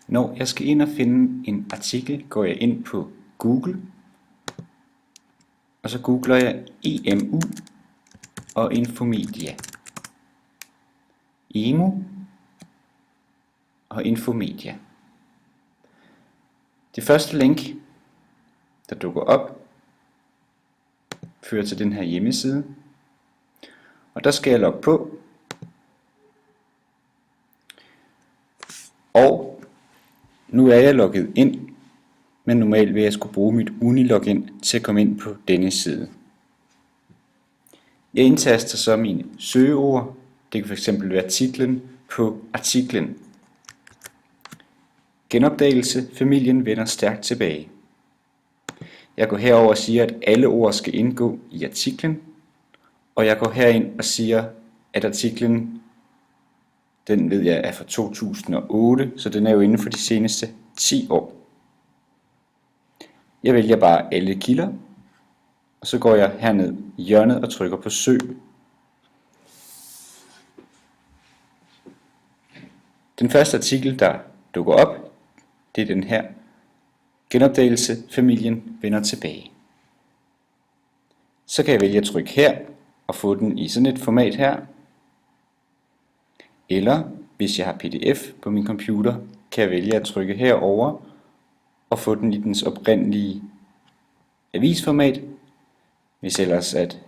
Når jeg skal ind og finde en artikel, går jeg ind på Google, og så googler jeg EMU og Infomedia. EMU og Infomedia. Det første link, der dukker op, fører til den her hjemmeside, og der skal jeg logge på. Og nu er jeg logget ind, men normalt vil jeg skulle bruge mit Uni-login til at komme ind på denne side. Jeg indtaster så mine søgeord. Det kan fx være titlen på artiklen. Genopdagelse: familien vender stærkt tilbage. Jeg går herover og siger, at alle ord skal indgå i artiklen, og jeg går herind og siger, at artiklen, den ved jeg er fra 2008, så den er jo inden for de seneste 10 år. Jeg vælger bare alle kilder, og så går jeg herned i hjørnet og trykker på søg. Den første artikel, der dukker op, det er den her. Genopdagelse: familien vender tilbage. Så kan jeg vælge at trykke her og få den i sådan et format her. Eller hvis jeg har PDF på min computer, kan jeg vælge at trykke herover og få den i dens oprindelige avisformat, hvis ellers at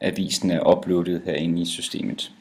avisen er uploadet herinde i systemet.